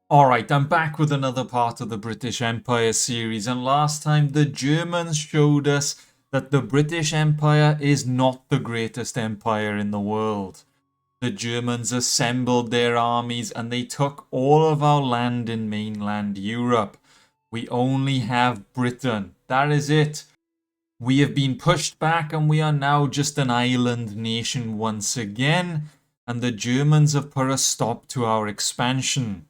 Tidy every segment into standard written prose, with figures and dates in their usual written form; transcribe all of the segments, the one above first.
Alright, I'm back with another part of the British Empire series, and last time the Germans showed us that the British Empire is not the greatest empire in the world. The Germans assembled their armies and they took all of our land in mainland Europe. We only have Britain. That is it. We have been pushed back and we are now just an island nation once again, and the Germans have put a stop to our expansion.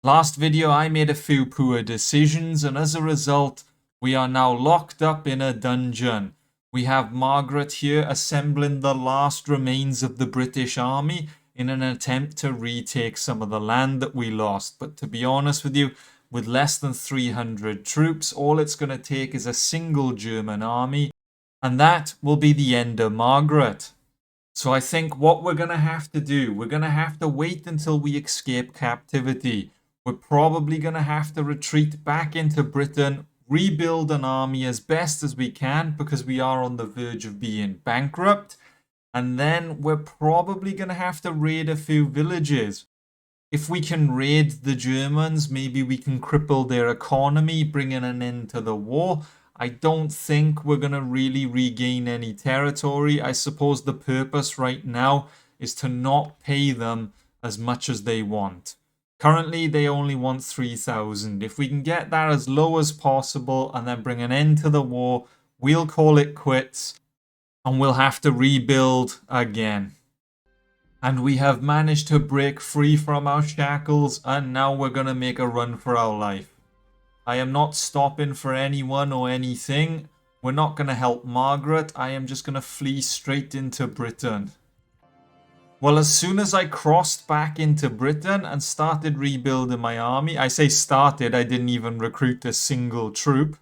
Last video I made a few poor decisions, and as a result we are now locked up in a dungeon. We have Margaret here assembling the last remains of the British army in an attempt to retake some of the land that we lost. But to be honest with you, with less than 300 troops, all it's going to take is a single German army, and that will be the end of Margaret. So I think what we're going to have to do, we're going to have to wait until we escape captivity. We're probably going to have to retreat back into Britain, rebuild an army as best as we can because we are on the verge of being bankrupt. And then we're probably going to have to raid a few villages. If we can raid the Germans, maybe we can cripple their economy, bringing an end to the war. I don't think we're going to really regain any territory. I suppose the purpose right now is to not pay them as much as they want. Currently, they only want 3,000. If we can get that as low as possible and then bring an end to the war, we'll call it quits and we'll have to rebuild again. And we have managed to break free from our shackles, and now we're going to make a run for our life. I am not stopping for anyone or anything. We're not going to help Margaret. I am just going to flee straight into Britain. Well, as soon as I crossed back into Britain and started rebuilding my army, I say started, I didn't even recruit a single troop.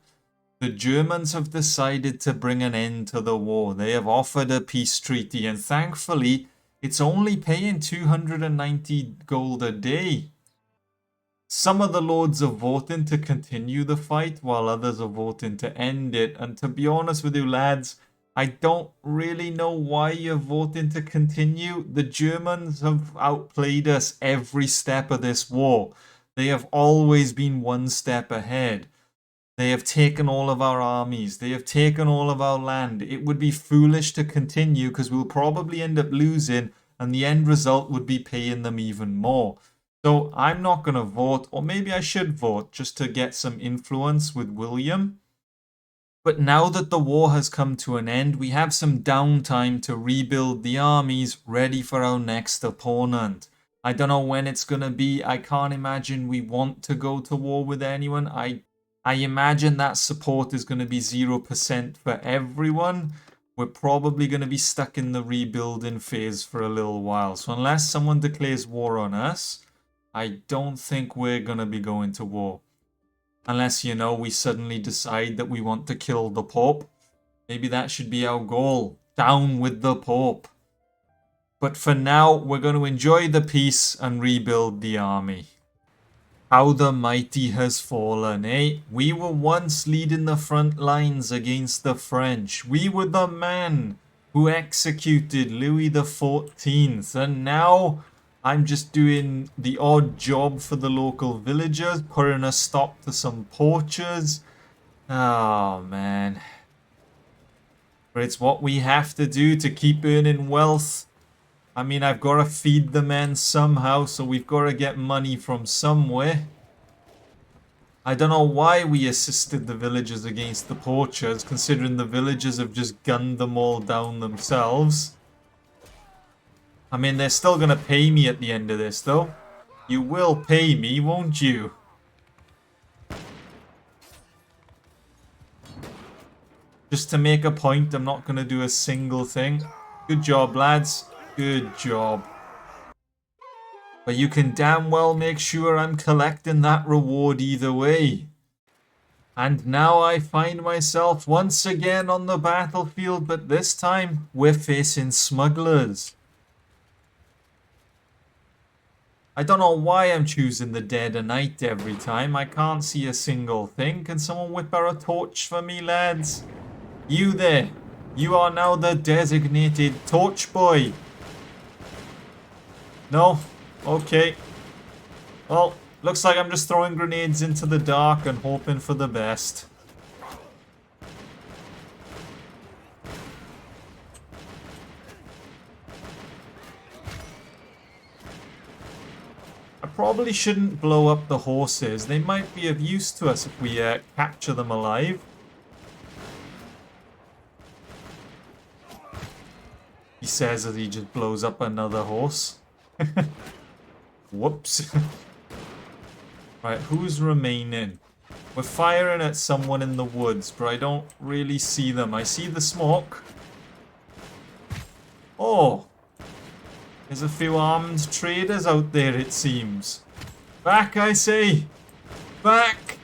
The Germans have decided to bring an end to the war. They have offered a peace treaty, and thankfully, it's only paying 290 gold a day. Some of the lords are voting to continue the fight, while others are voting to end it. And to be honest with you, lads, I don't really know why you're voting to continue. The Germans have outplayed us every step of this war. They have always been one step ahead. They have taken all of our armies. They have taken all of our land. It would be foolish to continue because we'll probably end up losing, and the end result would be paying them even more. So I'm not going to vote, or maybe I should vote just to get some influence with William. But now that the war has come to an end, we have some downtime to rebuild the armies ready for our next opponent. I don't know when it's going to be. I can't imagine we want to go to war with anyone. I imagine that support is going to be 0% for everyone. We're probably going to be stuck in the rebuilding phase for a little while. So unless someone declares war on us, I don't think we're going to be going to war. Unless, you know, we suddenly decide that we want to kill the Pope. Maybe that should be our goal. Down with the Pope. But for now, we're going to enjoy the peace and rebuild the army. How the mighty has fallen, eh? We were once leading the front lines against the French. We were the man who executed Louis XIV. And now I'm just doing the odd job for the local villagers, putting a stop to some poachers. Oh, man. But it's what we have to do to keep earning wealth. I mean, I've got to feed the men somehow, so we've got to get money from somewhere. I don't know why we assisted the villagers against the poachers, considering the villagers have just gunned them all down themselves. I mean, they're still going to pay me at the end of this, though. You will pay me, won't you? Just to make a point, I'm not going to do a single thing. Good job, lads. Good job. But you can damn well make sure I'm collecting that reward either way. And now I find myself once again on the battlefield, but this time we're facing smugglers. I don't know why I'm choosing the dead of night every time. I can't see a single thing. Can someone whip out a torch for me, lads? You there. You are now the designated torch boy. No? Okay. Well, Looks like I'm just throwing grenades into the dark and hoping for the best. I probably shouldn't blow up the horses. They might be of use to us if we capture them alive. He says as he just blows up another horse. Whoops. Right, who's remaining? We're firing at someone in the woods, but I don't really see them. I see the smoke. Oh! There's a few armed traders out there, it seems. Back, I say! Back!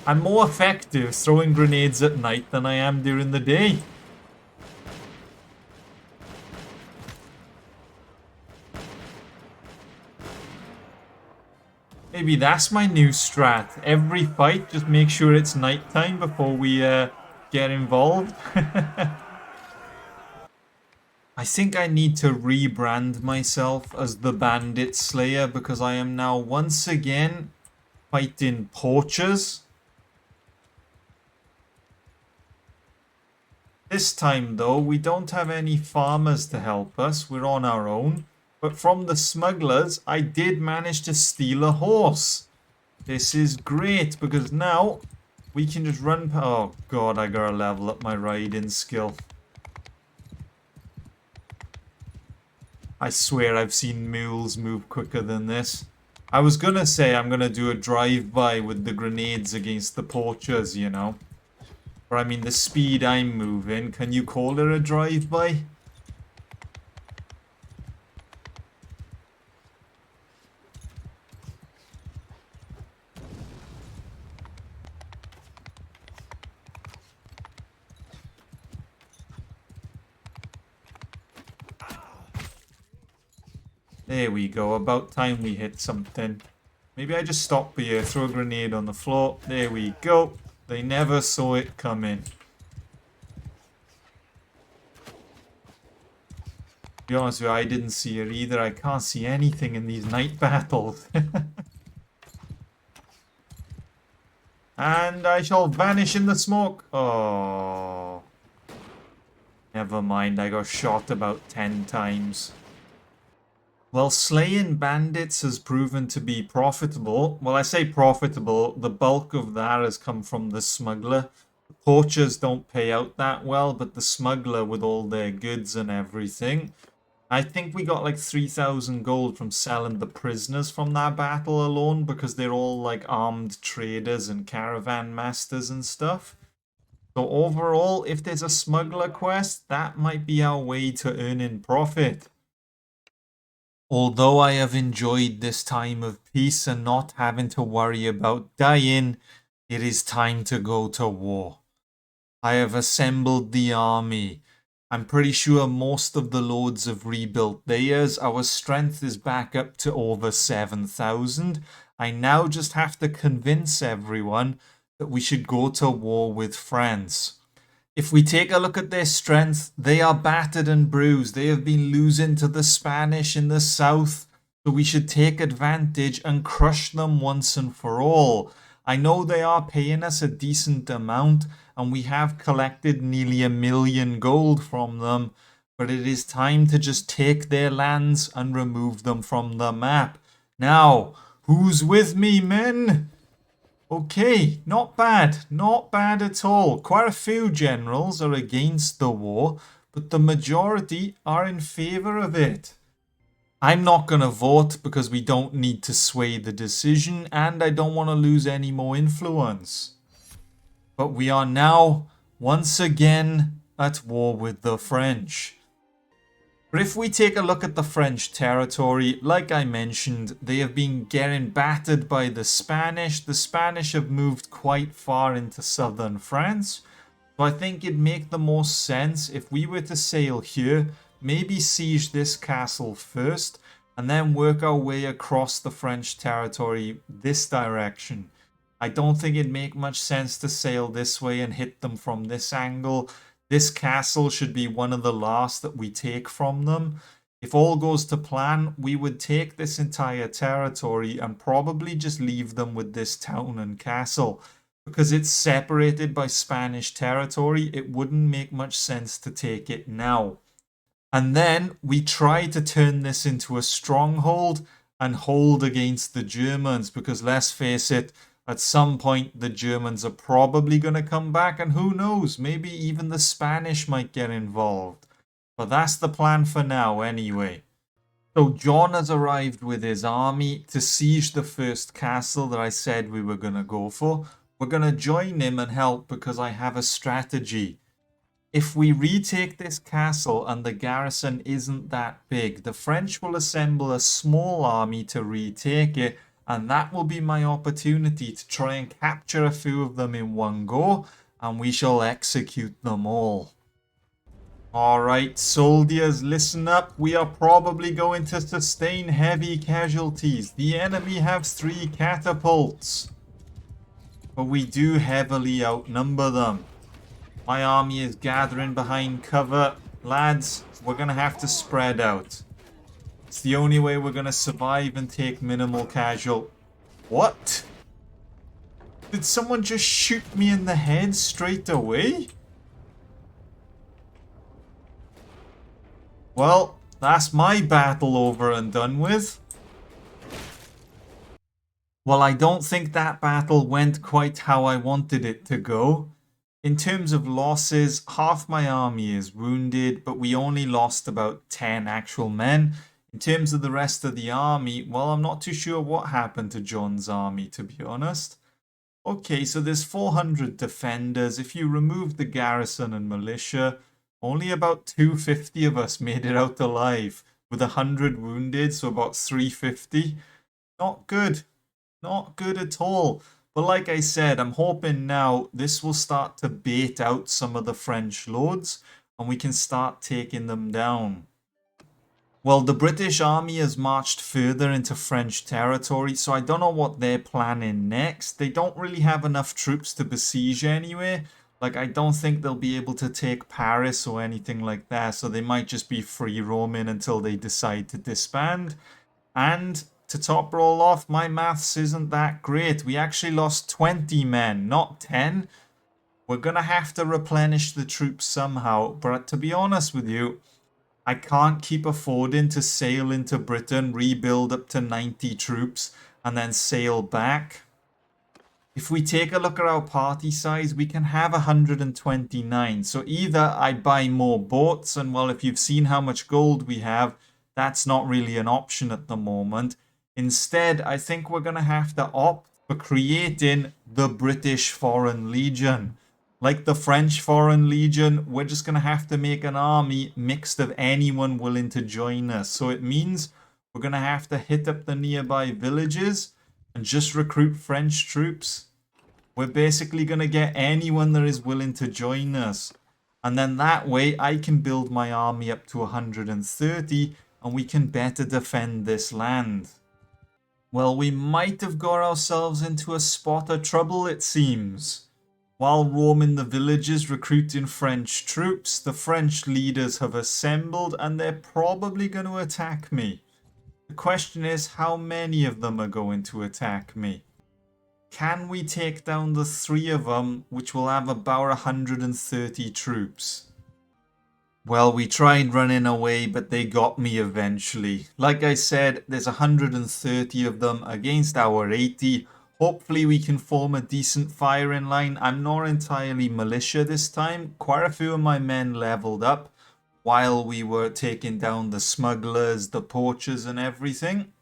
I'm more effective throwing grenades at night than I am during the day. Maybe that's my new strat. Every fight, just make sure it's nighttime before we get involved. I think I need to rebrand myself as the Bandit Slayer because I am now once again fighting poachers. This time though, we don't have any farmers to help us. We're on our own. But from the smugglers, I did manage to steal a horse. This is great because now we can just run. Oh god, I gotta level up my riding skill. I swear I've seen mules move quicker than this. I was gonna say I'm gonna do a drive-by with the grenades against the poachers, you know. But I mean the speed I'm moving, can you call it a drive-by? There we go, about time we hit something. Maybe I just stop here, throw a grenade on the floor. There we go. They never saw it coming. To be honest with you, I didn't see it either. I can't see anything in these night battles. And I shall vanish in the smoke. Oh. Never mind, I got shot about 10 times. Well, slaying bandits has proven to be profitable. Well, I say profitable, the bulk of that has come from the smuggler. The poachers don't pay out that well, but the smuggler with all their goods and everything. I think we got like 3,000 gold from selling the prisoners from that battle alone because they're all like armed traders and caravan masters and stuff. So overall, if there's a smuggler quest, that might be our way to earning profit. Although I have enjoyed this time of peace and not having to worry about dying, it is time to go to war. I have assembled the army. I'm pretty sure most of the lords have rebuilt theirs. Our strength is back up to over 7,000. I now just have to convince everyone that we should go to war with France. If we take a look at their strength, they are battered and bruised. They have been losing to the Spanish in the south. So we should take advantage and crush them once and for all. I know they are paying us a decent amount and we have collected nearly 1 million gold from them. But it is time to just take their lands and remove them from the map. Now, who's with me, men? Okay, not bad at all. Quite a few generals are against the war, but the majority are in favor of it. I'm not going to vote because we don't need to sway the decision and I don't want to lose any more influence. But we are now once again at war with the French. But if we take a look at the French territory, like I mentioned, they have been getting battered by the Spanish. The Spanish have moved quite far into southern France. So I think it'd make the most sense if we were to sail here, maybe siege this castle first, and then work our way across the French territory this direction. I don't think it'd make much sense to sail this way and hit them from this angle. This castle should be one of the last that we take from them. If all goes to plan, we would take this entire territory and probably just leave them with this town and castle. Because it's separated by Spanish territory, it wouldn't make much sense to take it now. And then we try to turn this into a stronghold and hold against the Germans, because let's face it, at some point the Germans are probably going to come back, and who knows, maybe even the Spanish might get involved. But that's the plan for now anyway. So John has arrived with his army to siege the first castle that I said we were going to go for. We're going to join him and help because I have a strategy. If we retake this castle and the garrison isn't that big, the French will assemble a small army to retake it, and that will be my opportunity to try and capture a few of them in one go, and we shall execute them all. Alright, soldiers, listen up. We are probably going to sustain heavy casualties. The enemy has 3 catapults, but we do heavily outnumber them. My army is gathering behind cover. Lads, we're going to have to spread out. It's the only way we're going to survive and take minimal casual. What? Did someone just shoot me in the head straight away? Well, that's my battle over and done with. Well, I don't think that battle went quite how I wanted it to go. In terms of losses, half my army is wounded, but we only lost about 10 actual men. In terms of the rest of the army, well, I'm not too sure what happened to John's army, to be honest. Okay, so there's 400 defenders. If you remove the garrison and militia, only about 250 of us made it out alive, with 100 wounded, so about 350. Not good. Not good at all. But like I said, I'm hoping now this will start to bait out some of the French lords, and we can start taking them down. Well, the British army has marched further into French territory, so I don't know what they're planning next. They don't really have enough troops to besiege anyway. Like, I don't think they'll be able to take Paris or anything like that, so they might just be free roaming until they decide to disband. And to top roll off, my maths isn't that great. We actually lost 20 men, not 10. We're going to have to replenish the troops somehow, but to be honest with you, I can't keep affording to sail into Britain, rebuild up to 90 troops, and then sail back. If we take a look at our party size, we can have 129. So either I buy more boats, and well, if you've seen how much gold we have, that's not really an option at the moment. Instead, I think we're going to have to opt for creating the British Foreign Legion. Like the French Foreign Legion, we're just going to have to make an army mixed of anyone willing to join us. So it means we're going to have to hit up the nearby villages and just recruit French troops. We're basically going to get anyone that is willing to join us. And then that way I can build my army up to 130 and we can better defend this land. Well, we might have got ourselves into a spot of trouble, it seems. While roaming the villages recruiting French troops, the French leaders have assembled and they're probably going to attack me. The question is, how many of them are going to attack me? Can we take down the 3 of them, which will have about 130 troops? Well, we tried running away, but they got me eventually. Like I said, there's 130 of them against our 80. Hopefully we can form a decent firing line. I'm not entirely militia this time. Quite a few of my men leveled up while we were taking down the smugglers, the poachers and everything.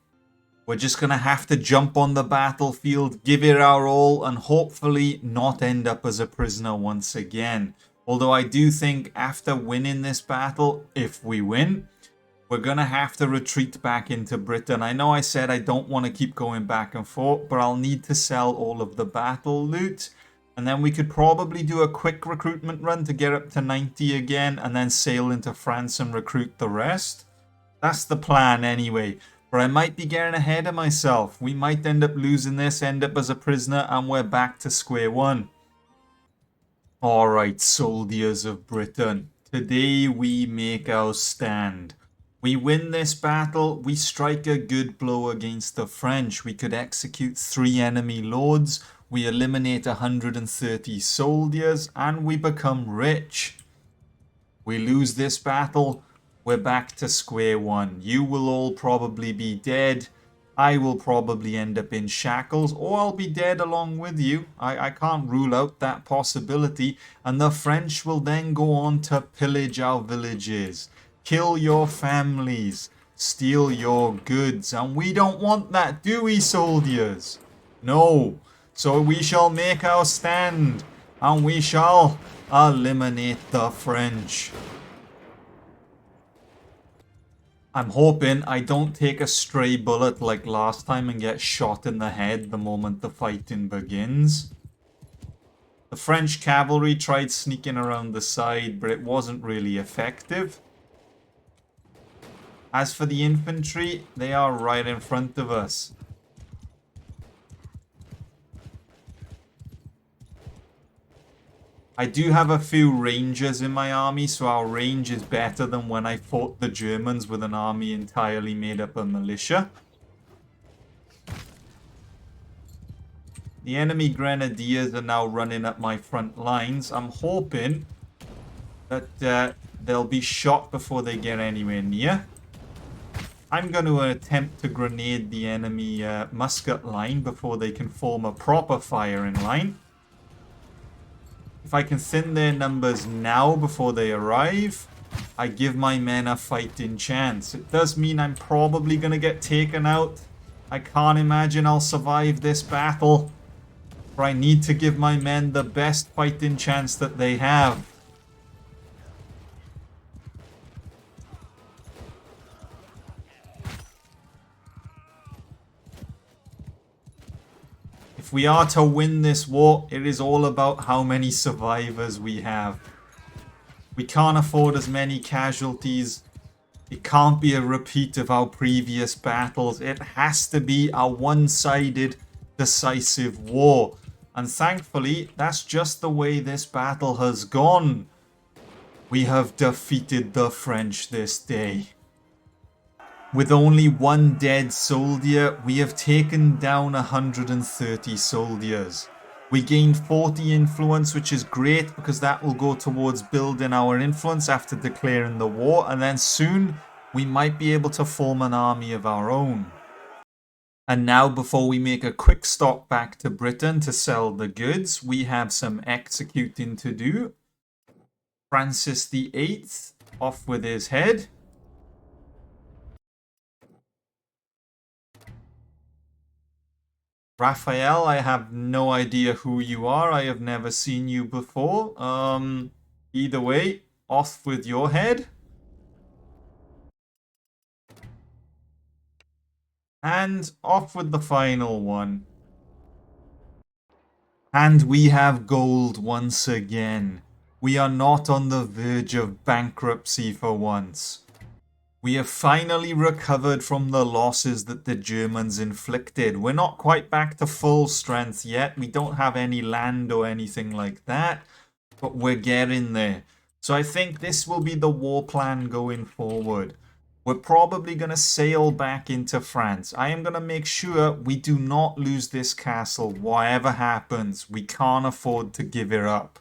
We're just going to have to jump on the battlefield, give it our all, and hopefully not end up as a prisoner once again. Although I do think after winning this battle, if we win, we're going to have to retreat back into Britain. I know I said I don't want to keep going back and forth, but I'll need to sell all of the battle loot. And then we could probably do a quick recruitment run to get up to 90 again, and then sail into France and recruit the rest. That's the plan anyway. But I might be getting ahead of myself. We might end up losing this, end up as a prisoner, and we're back to square one. Alright, soldiers of Britain. Today we make our stand. We win this battle, we strike a good blow against the French. We could execute 3 enemy lords, we eliminate 130 soldiers, and we become rich. We lose this battle, we're back to square one. You will all probably be dead. I will probably end up in shackles, or I'll be dead along with you. I can't rule out that possibility. And the French will then go on to pillage our villages, kill your families, steal your goods. And we don't want that, do we, soldiers? No. So we shall make our stand, and we shall eliminate the French. I'm hoping I don't take a stray bullet like last time and get shot in the head the moment the fighting begins. The French cavalry tried sneaking around the side, but it wasn't really effective. As for the infantry, they are right in front of us. I do have a few rangers in my army, so our range is better than when I fought the Germans with an army entirely made up of militia. The enemy grenadiers are now running up my front lines. I'm hoping that they'll be shot before they get anywhere near. I'm going to attempt to grenade the enemy musket line before they can form a proper firing line. If I can thin their numbers now before they arrive, I give my men a fighting chance. It does mean I'm probably going to get taken out. I can't imagine I'll survive this battle. But I need to give my men the best fighting chance that they have. If we are to win this war, it is all about how many survivors we have. We can't afford as many casualties. It can't be a repeat of our previous battles. It has to be a one-sided, decisive war. And thankfully, that's just the way this battle has gone. We have defeated the French this day. With only 1 dead soldier, we have taken down 130 soldiers. We gained 40 influence, which is great because that will go towards building our influence after declaring the war. And then soon, we might be able to form an army of our own. And now, before we make a quick stop back to Britain to sell the goods, we have some executing to do. Francis VIII, off with his head. Raphael, I have no idea who you are. I have never seen you before. Either way, off with your head. And off with the final one. And we have gold once again. We are not on the verge of bankruptcy for once. We have finally recovered from the losses that the Germans inflicted. We're not quite back to full strength yet. We don't have any land or anything like that, but we're getting there. So I think this will be the war plan going forward. We're probably going to sail back into France. I am going to make sure we do not lose this castle, whatever happens. We can't afford to give it up.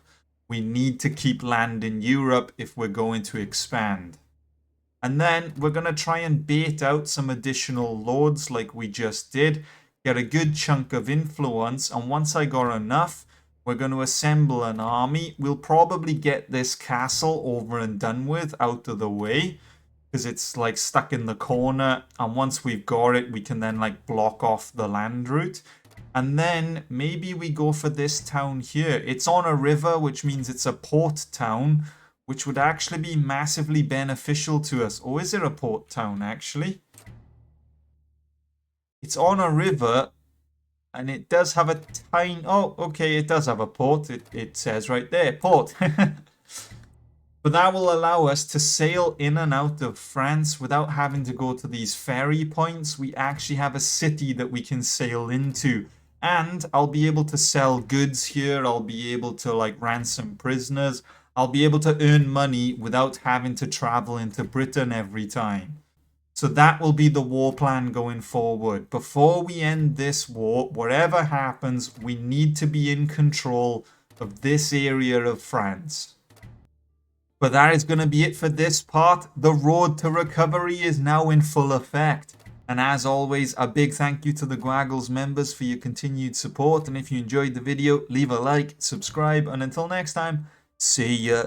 We need to keep land in Europe if we're going to expand. And then we're going to try and bait out some additional lords like we just did. Get a good chunk of influence. And once I got enough, we're going to assemble an army. We'll probably get this castle over and done with, out of the way. Because it's like stuck in the corner. And once we've got it, we can then like block off the land route. And then maybe we go for this town here. It's on a river, which means it's a port town, which would actually be massively beneficial to us. Or is it a port town, actually? It's on a river, and it does have a tiny... Oh, okay, it does have a port. It says right there, port. But that will allow us to sail in and out of France without having to go to these ferry points. We actually have a city that we can sail into. And I'll be able to sell goods here. I'll be able to, like, ransom prisoners. I'll be able to earn money without having to travel into Britain every time. So that will be the war plan going forward. Before we end this war, whatever happens, we need to be in control of this area of France. But that is going to be it for this part. The road to recovery is now in full effect. And as always, a big thank you to the Gwaggles members for your continued support. And if you enjoyed the video, leave a like, subscribe, and until next time, see ya.